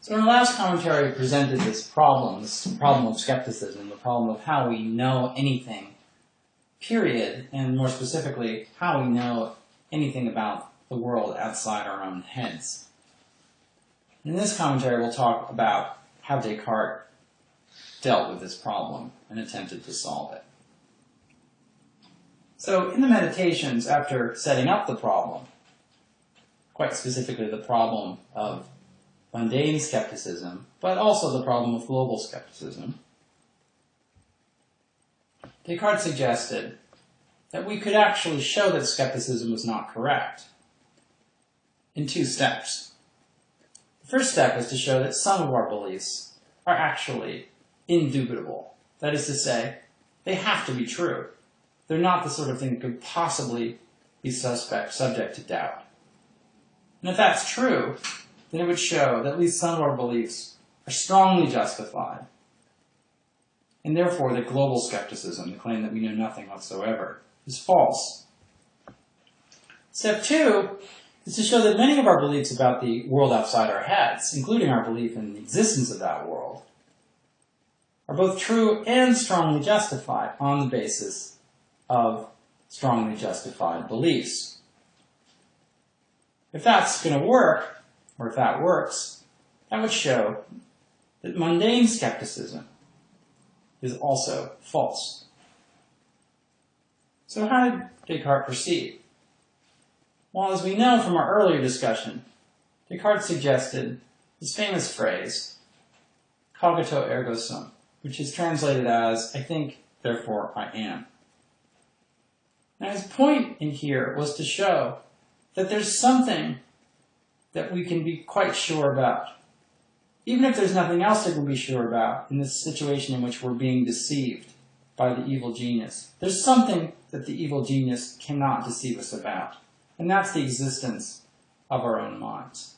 So in the last commentary, we presented this problem of skepticism, the problem of how we know anything, period, and more specifically, how we know anything about the world outside our own heads. In this commentary, we'll talk about how Descartes dealt with this problem and attempted to solve it. So in the Meditations, after setting up the problem, quite specifically the problem of mundane skepticism, but also the problem of global skepticism, Descartes suggested that we could actually show that skepticism was not correct in two steps. The first step is to show that some of our beliefs are actually indubitable. That is to say, they have to be true. They're not the sort of thing that could possibly be subject to doubt. And if that's true, then it would show that at least some of our beliefs are strongly justified, and therefore that global skepticism, the claim that we know nothing whatsoever, is false. Step two is to show that many of our beliefs about the world outside our heads, including our belief in the existence of that world, are both true and strongly justified on the basis of strongly justified beliefs. If that's going to work, or if that works, that would show that mundane skepticism is also false. So how did Descartes proceed? Well, as we know from our earlier discussion, Descartes suggested this famous phrase, cogito ergo sum, which is translated as, I think, therefore I am. Now his point in here was to show that there's something that we can be quite sure about. Even if there's nothing else that we can be sure about in this situation in which we're being deceived by the evil genius, there's something that the evil genius cannot deceive us about, and that's the existence of our own minds.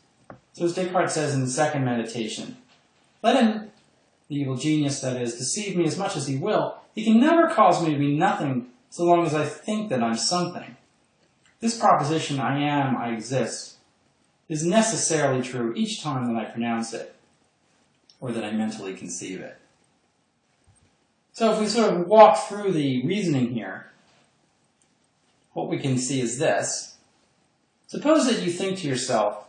So as Descartes says in the second meditation, let him, the evil genius that is, deceive me as much as he will, he can never cause me to be nothing so long as I think that I'm something. This proposition, I am, I exist, is necessarily true each time that I pronounce it, or that I mentally conceive it. So if we sort of walk through the reasoning here, what we can see is this. Suppose that you think to yourself,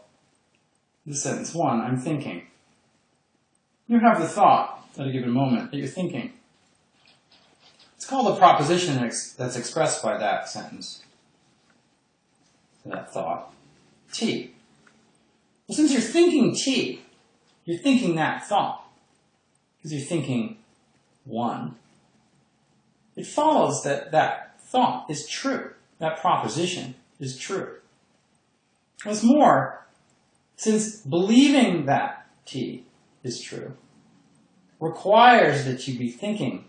this sentence 1, I'm thinking. You have the thought at a given moment that you're thinking. It's called a proposition that's expressed by that sentence, that thought, T. Well, since you're thinking T, you're thinking that thought, because you're thinking 1. It follows that that thought is true. That proposition is true. What's more, since believing that T is true requires that you be thinking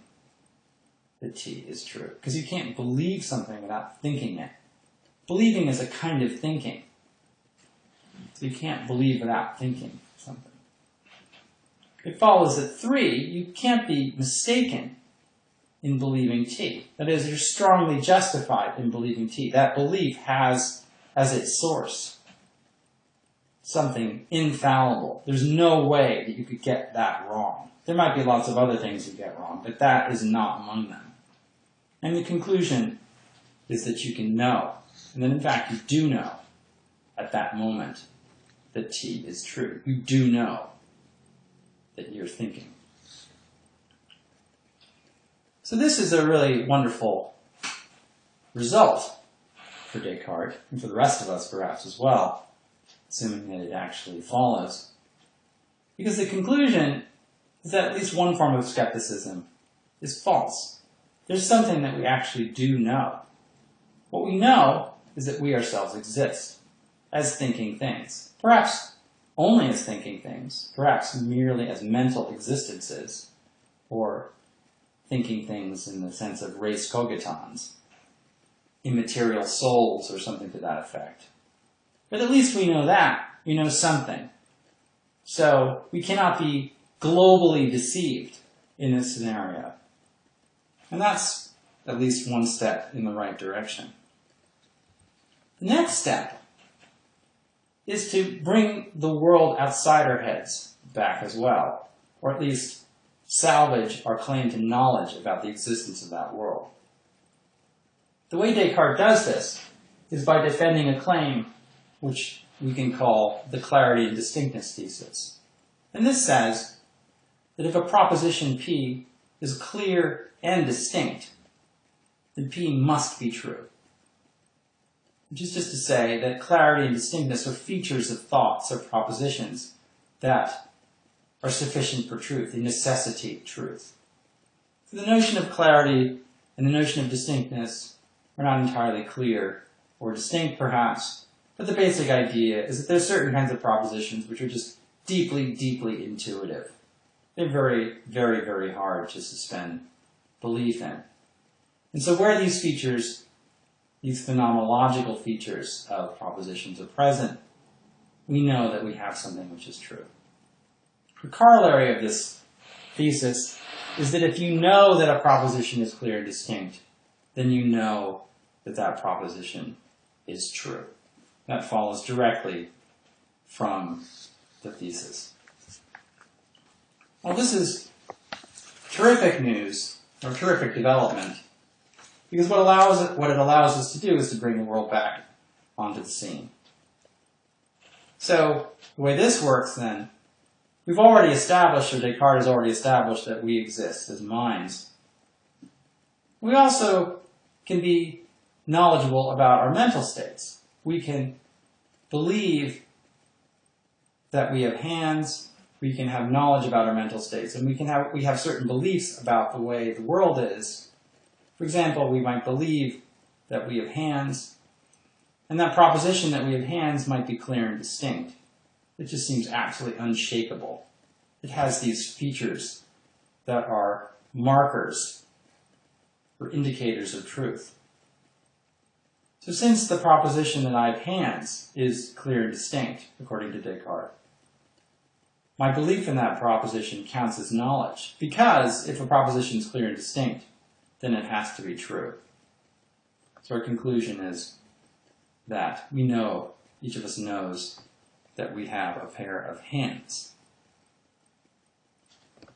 that T is true, because you can't believe something without thinking it. Believing is a kind of thinking. So you can't believe without thinking something. It follows that 3, you can't be mistaken in believing T. That is, you're strongly justified in believing T. That belief has as its source something infallible. There's no way that you could get that wrong. There might be lots of other things you get wrong, but that is not among them. And the conclusion is that you can know, and that in fact you do know at that moment that T is true. You do know that you're thinking. So this is a really wonderful result for Descartes, and for the rest of us perhaps as well, assuming that it actually follows. Because the conclusion is that at least one form of skepticism is false. There's something that we actually do know. What we know is that we ourselves exist as thinking things. Perhaps only as thinking things. Perhaps merely as mental existences, or thinking things in the sense of res cogitans, immaterial souls, or something to that effect. But at least we know that. We know something. So we cannot be globally deceived in this scenario. And that's at least one step in the right direction. The next step is to bring the world outside our heads back as well, or at least salvage our claim to knowledge about the existence of that world. The way Descartes does this is by defending a claim which we can call the clarity and distinctness thesis. And this says that if a proposition P is clear and distinct, then P must be true. Which is just to say that clarity and distinctness are features of thoughts or propositions that are sufficient for truth, they necessitate truth. So the notion of clarity and the notion of distinctness are not entirely clear or distinct, perhaps, but the basic idea is that there's certain kinds of propositions which are just deeply, deeply intuitive. They're very, very, very hard to suspend belief in. And so where these features, these phenomenological features of propositions are present, we know that we have something which is true. The corollary of this thesis is that if you know that a proposition is clear and distinct, then you know that that proposition is true. That follows directly from the thesis. Well, this is terrific news, or terrific development, because what it allows us to do is to bring the world back onto the scene. So, the way this works then, we've already established, or Descartes has already established, that we exist as minds. We also can be knowledgeable about our mental states. We can believe that we have hands, we can have knowledge about our mental states, and we have certain beliefs about the way the world is. For example, we might believe that we have hands, and that proposition that we have hands might be clear and distinct. It just seems absolutely unshakable. It has these features that are markers or indicators of truth. So since the proposition that I have hands is clear and distinct, according to Descartes, my belief in that proposition counts as knowledge, because if a proposition is clear and distinct, then it has to be true. So our conclusion is that we know, each of us knows, that we have a pair of hands.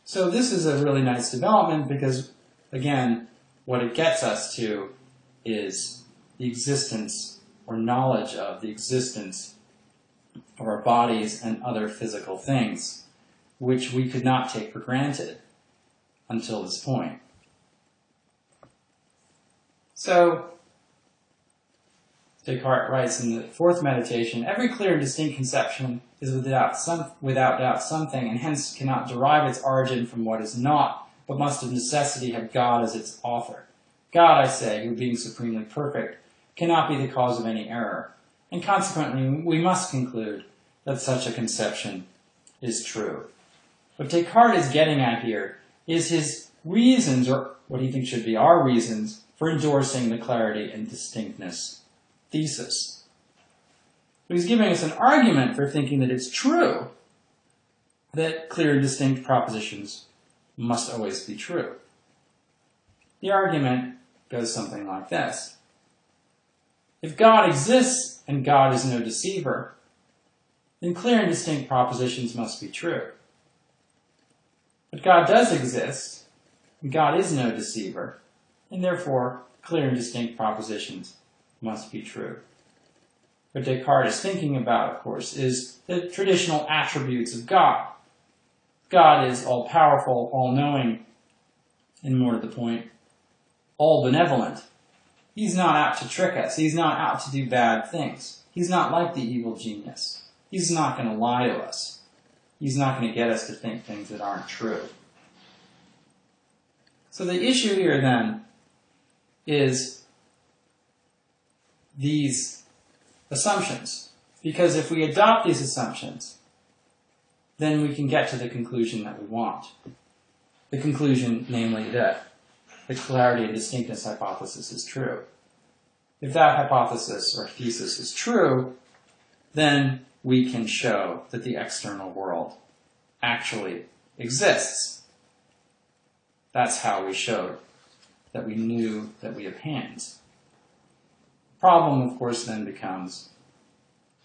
So this is a really nice development because, again, what it gets us to is the existence or knowledge of the existence of our bodies and other physical things, which we could not take for granted until this point. So, Descartes writes in the fourth meditation, every clear and distinct conception is without doubt something, and hence cannot derive its origin from what is not, but must of necessity have God as its author. God, I say, who being supremely perfect, cannot be the cause of any error, and consequently we must conclude that such a conception is true. What Descartes is getting at here is his reasons, or what he thinks should be our reasons, for endorsing the clarity and distinctness thesis. So he's giving us an argument for thinking that it's true that clear and distinct propositions must always be true. The argument goes something like this. If God exists and God is no deceiver, then clear and distinct propositions must be true. But God does exist, and God is no deceiver, and therefore clear and distinct propositions must be true. What Descartes is thinking about, of course, is the traditional attributes of God. God is all-powerful, all-knowing, and more to the point, all-benevolent. He's not out to trick us. He's not out to do bad things. He's not like the evil genius. He's not going to lie to us. He's not going to get us to think things that aren't true. So the issue here, then, is these assumptions. Because if we adopt these assumptions, then we can get to the conclusion that we want. The conclusion, namely, that the clarity and distinctness hypothesis is true. If that hypothesis or thesis is true, then we can show that the external world actually exists. That's how we showed that we knew that we have hands. The problem, of course, then becomes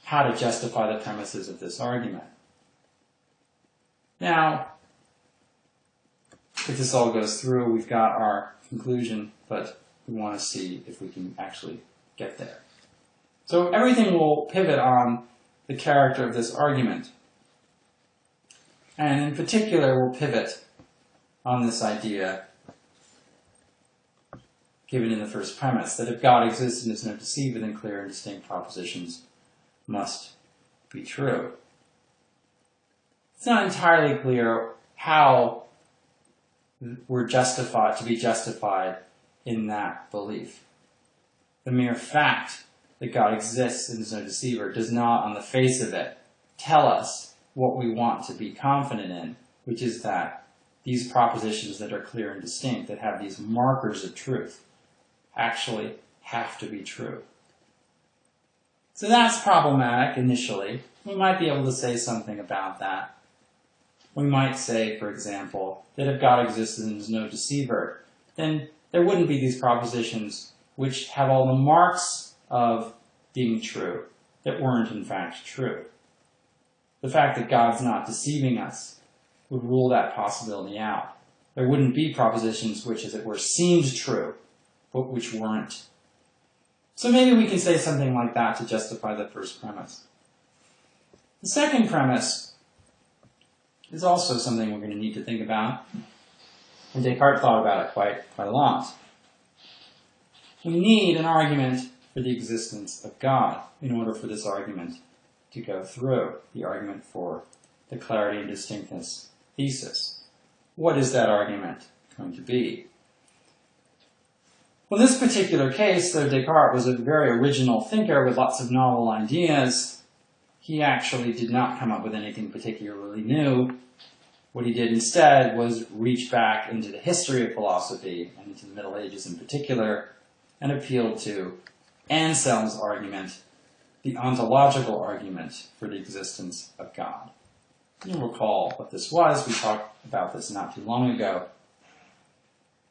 how to justify the premises of this argument. Now, if this all goes through, we've got our conclusion, but we want to see if we can actually get there. So everything will pivot on the character of this argument. And in particular, we'll pivot on this idea given in the first premise, that if God exists and is no deceiver, then clear and distinct propositions must be true. It's not entirely clear how we're justified to be justified in that belief. The mere fact that God exists and is no deceiver does not, on the face of it, tell us what we want to be confident in, which is that these propositions that are clear and distinct, that have these markers of truth, actually have to be true. So that's problematic initially. We might be able to say something about that. We might say, for example, that if God exists and is no deceiver, then there wouldn't be these propositions which have all the marks of being true that weren't in fact true. The fact that God's not deceiving us would rule that possibility out. There wouldn't be propositions which, as it were, seemed true, but which weren't. So maybe we can say something like that to justify the first premise. The second premise is also something we're going to need to think about, and Descartes thought about it quite a lot. We need an argument for the existence of God in order for this argument to go through, the argument for the clarity and distinctness thesis. What is that argument going to be? Well, in this particular case, though Descartes was a very original thinker with lots of novel ideas, he actually did not come up with anything particularly new. What he did instead was reach back into the history of philosophy, and into the Middle Ages in particular, and appeal to Anselm's argument, the ontological argument for the existence of God. You'll recall what this was. We talked about this not too long ago.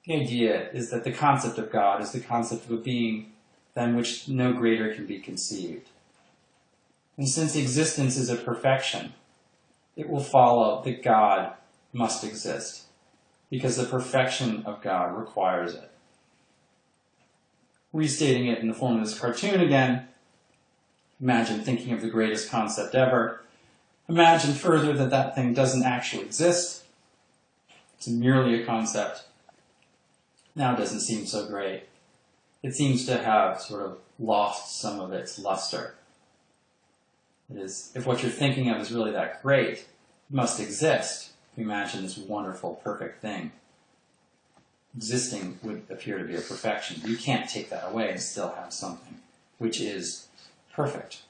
The idea is that the concept of God is the concept of a being than which no greater can be conceived. And since existence is a perfection, it will follow that God must exist, because the perfection of God requires it. Restating it in the form of this cartoon again, imagine thinking of the greatest concept ever. Imagine further that that thing doesn't actually exist. It's merely a concept. Now it doesn't seem so great. It seems to have sort of lost some of its luster. It is, if what you're thinking of is really that great, it must exist. Imagine this wonderful, perfect thing. Existing would appear to be a perfection. You can't take that away and still have something which is perfect.